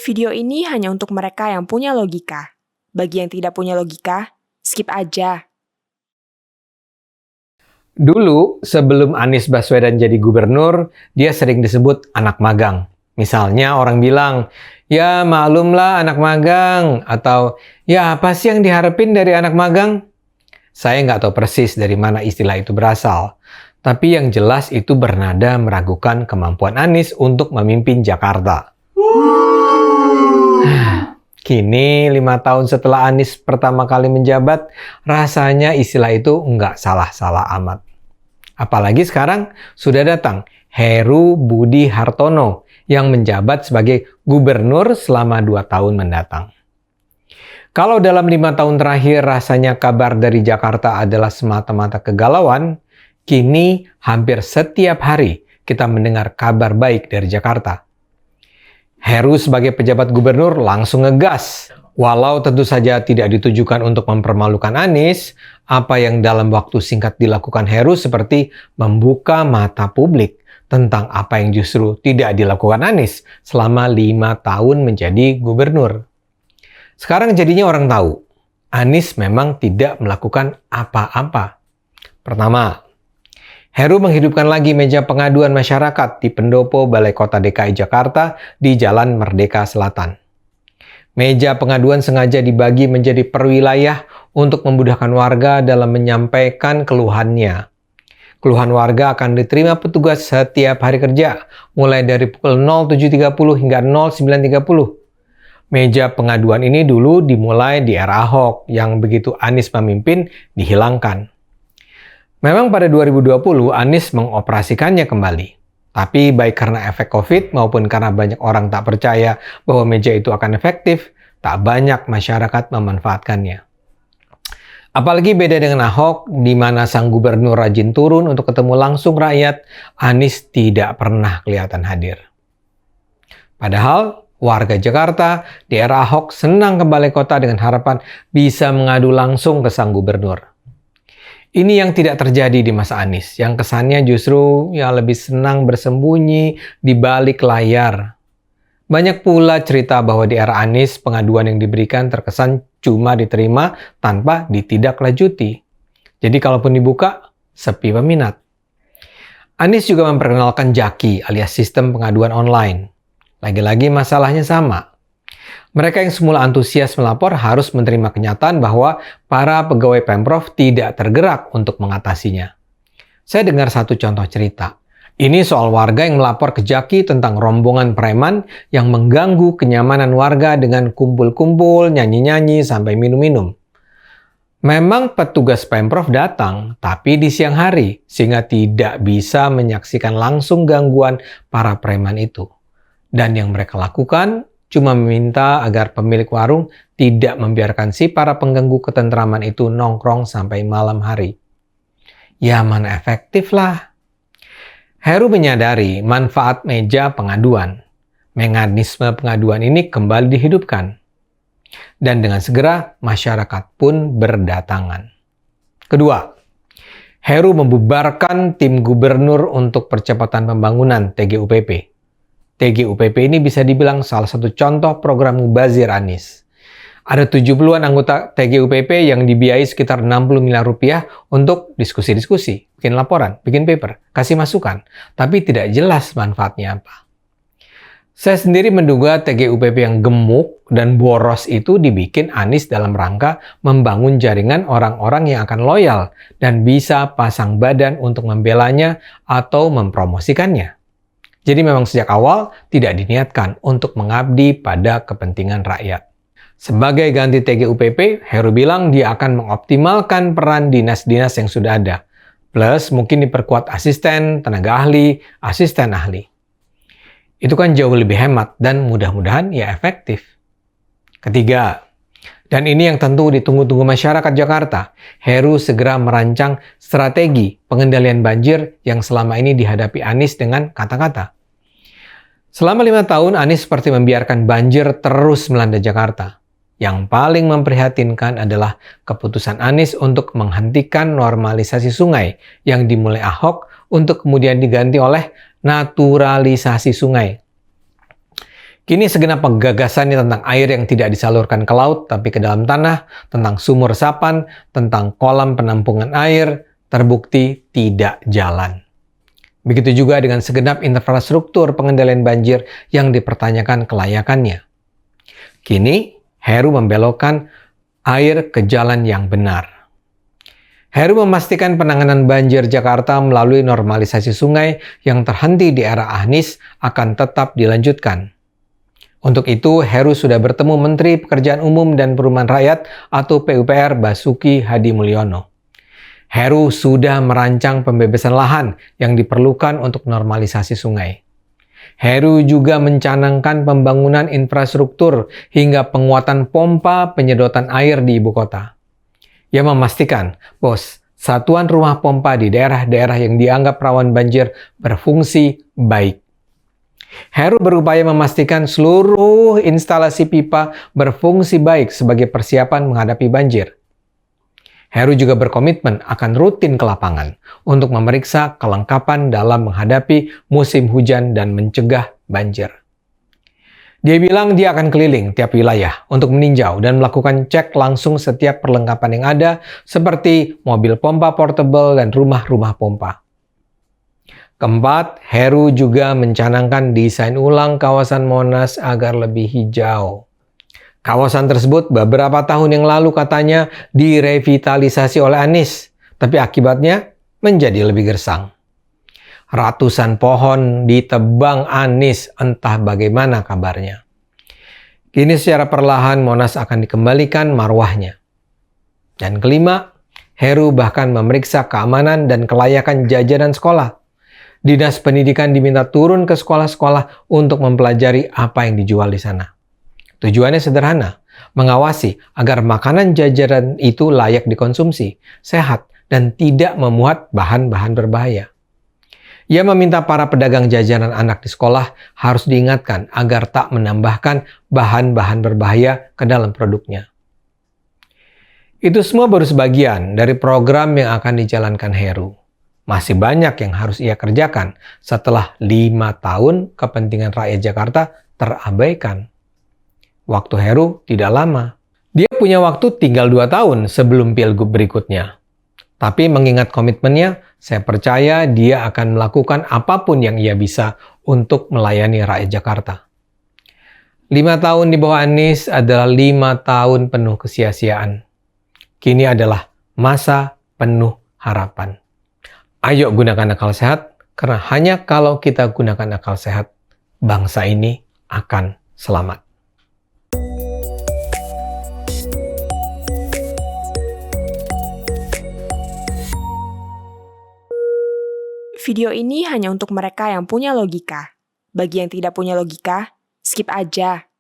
Video ini hanya untuk mereka yang punya logika. Bagi yang tidak punya logika, skip aja. Dulu, sebelum Anies Baswedan jadi gubernur, dia sering disebut anak magang. Misalnya orang bilang, ya maklumlah anak magang, atau ya apa sih yang diharapin dari anak magang? Saya nggak tahu persis dari mana istilah itu berasal. Tapi yang jelas itu bernada meragukan kemampuan Anies untuk memimpin Jakarta. Kini, 5 tahun setelah Anies pertama kali menjabat, rasanya istilah itu nggak salah-salah amat. Apalagi sekarang sudah datang Heru Budi Hartono yang menjabat sebagai gubernur selama 2 tahun mendatang. Kalau dalam 5 tahun terakhir rasanya kabar dari Jakarta adalah semata-mata kegalauan, kini hampir setiap hari kita mendengar kabar baik dari Jakarta. Heru sebagai pejabat gubernur langsung ngegas. Walau tentu saja tidak ditujukan untuk mempermalukan Anies, apa yang dalam waktu singkat dilakukan Heru seperti membuka mata publik tentang apa yang justru tidak dilakukan Anies selama 5 tahun menjadi gubernur. Sekarang jadinya orang tahu, Anies memang tidak melakukan apa-apa. Pertama, Heru menghidupkan lagi meja pengaduan masyarakat di pendopo Balai Kota DKI Jakarta di Jalan Merdeka Selatan. Meja pengaduan sengaja dibagi menjadi perwilayah untuk memudahkan warga dalam menyampaikan keluhannya. Keluhan warga akan diterima petugas setiap hari kerja, mulai dari pukul 07.30 hingga 09.30. Meja pengaduan ini dulu dimulai di era Ahok, yang begitu Anies memimpin dihilangkan. Memang pada 2020 Anies mengoperasikannya kembali. Tapi baik karena efek COVID maupun karena banyak orang tak percaya bahwa meja itu akan efektif, tak banyak masyarakat memanfaatkannya. Apalagi beda dengan Ahok, di mana sang gubernur rajin turun untuk ketemu langsung rakyat, Anies tidak pernah kelihatan hadir. Padahal warga Jakarta di era Ahok senang ke balai kota dengan harapan bisa mengadu langsung ke sang gubernur. Ini yang tidak terjadi di masa Anies, yang kesannya justru lebih senang bersembunyi di balik layar. Banyak pula cerita bahwa di era Anies, pengaduan yang diberikan terkesan cuma diterima tanpa ditindaklanjuti. Jadi kalaupun dibuka, sepi peminat. Anies juga memperkenalkan Jaki alias sistem pengaduan online. Lagi-lagi masalahnya sama. Mereka yang semula antusias melapor harus menerima kenyataan bahwa para pegawai Pemprov tidak tergerak untuk mengatasinya. Saya dengar satu contoh cerita. Ini soal warga yang melapor ke Jaki tentang rombongan preman yang mengganggu kenyamanan warga dengan kumpul-kumpul, nyanyi-nyanyi, sampai minum-minum. Memang petugas Pemprov datang, tapi di siang hari, sehingga tidak bisa menyaksikan langsung gangguan para preman itu. Dan yang mereka lakukan cuma meminta agar pemilik warung tidak membiarkan si para pengganggu ketentraman itu nongkrong sampai malam hari. Ya mana efektif lah. Heru menyadari manfaat meja pengaduan. Mekanisme pengaduan ini kembali dihidupkan. Dan dengan segera masyarakat pun berdatangan. Kedua, Heru membubarkan tim gubernur untuk percepatan pembangunan TGUPP. TGUPP ini bisa dibilang salah satu contoh program mubazir Anies. Ada 70-an anggota TGUPP yang dibiayai sekitar 60 miliar rupiah untuk diskusi-diskusi, bikin laporan, bikin paper, kasih masukan, tapi tidak jelas manfaatnya apa. Saya sendiri menduga TGUPP yang gemuk dan boros itu dibikin Anies dalam rangka membangun jaringan orang-orang yang akan loyal dan bisa pasang badan untuk membelanya atau mempromosikannya. Jadi memang sejak awal tidak diniatkan untuk mengabdi pada kepentingan rakyat. Sebagai ganti TGUPP, Heru bilang dia akan mengoptimalkan peran dinas-dinas yang sudah ada. Plus mungkin diperkuat asisten, tenaga ahli, asisten ahli. Itu kan jauh lebih hemat dan mudah-mudahan ya efektif. Ketiga, dan ini yang tentu ditunggu-tunggu masyarakat Jakarta, Heru segera merancang strategi pengendalian banjir yang selama ini dihadapi Anies dengan kata-kata. Selama 5 tahun, Anies seperti membiarkan banjir terus melanda Jakarta. Yang paling memprihatinkan adalah keputusan Anies untuk menghentikan normalisasi sungai yang dimulai Ahok untuk kemudian diganti oleh naturalisasi sungai. Kini segenap gagasannya tentang air yang tidak disalurkan ke laut tapi ke dalam tanah, tentang sumur resapan, tentang kolam penampungan air, terbukti tidak jalan. Begitu juga dengan segenap infrastruktur pengendalian banjir yang dipertanyakan kelayakannya. Kini, Heru membelokkan air ke jalan yang benar. Heru memastikan penanganan banjir Jakarta melalui normalisasi sungai yang terhenti di era Anies akan tetap dilanjutkan. Untuk itu, Heru sudah bertemu Menteri Pekerjaan Umum dan Perumahan Rakyat atau PUPR Basuki Hadi Mulyono. Heru sudah merancang pembebasan lahan yang diperlukan untuk normalisasi sungai. Heru juga mencanangkan pembangunan infrastruktur hingga penguatan pompa penyedotan air di ibu kota. Ia memastikan, satuan rumah pompa di daerah-daerah yang dianggap rawan banjir berfungsi baik. Heru berupaya memastikan seluruh instalasi pipa berfungsi baik sebagai persiapan menghadapi banjir. Heru juga berkomitmen akan rutin ke lapangan untuk memeriksa kelengkapan dalam menghadapi musim hujan dan mencegah banjir. Dia bilang dia akan keliling tiap wilayah untuk meninjau dan melakukan cek langsung setiap perlengkapan yang ada seperti mobil pompa portable dan rumah-rumah pompa. Keempat, Heru juga mencanangkan desain ulang kawasan Monas agar lebih hijau. Kawasan tersebut beberapa tahun yang lalu katanya direvitalisasi oleh Anies, tapi akibatnya menjadi lebih gersang. Ratusan pohon ditebang Anies, entah bagaimana kabarnya. Kini secara perlahan Monas akan dikembalikan marwahnya. Dan kelima, Heru bahkan memeriksa keamanan dan kelayakan jajanan sekolah. Dinas Pendidikan diminta turun ke sekolah-sekolah untuk mempelajari apa yang dijual di sana. Tujuannya sederhana, mengawasi agar makanan jajanan itu layak dikonsumsi, sehat, dan tidak memuat bahan-bahan berbahaya. Ia meminta para pedagang jajanan anak di sekolah harus diingatkan agar tak menambahkan bahan-bahan berbahaya ke dalam produknya. Itu semua baru sebagian dari program yang akan dijalankan Heru. Masih banyak yang harus ia kerjakan setelah 5 tahun kepentingan rakyat Jakarta terabaikan. Waktu Heru tidak lama. Dia punya waktu tinggal 2 tahun sebelum pilgub berikutnya. Tapi mengingat komitmennya, saya percaya dia akan melakukan apapun yang ia bisa untuk melayani rakyat Jakarta. 5 tahun di bawah Anies adalah 5 tahun penuh kesia-siaan. Kini adalah masa penuh harapan. Ayo gunakan akal sehat, karena hanya kalau kita gunakan akal sehat, bangsa ini akan selamat. Video ini hanya untuk mereka yang punya logika. Bagi yang tidak punya logika, skip aja.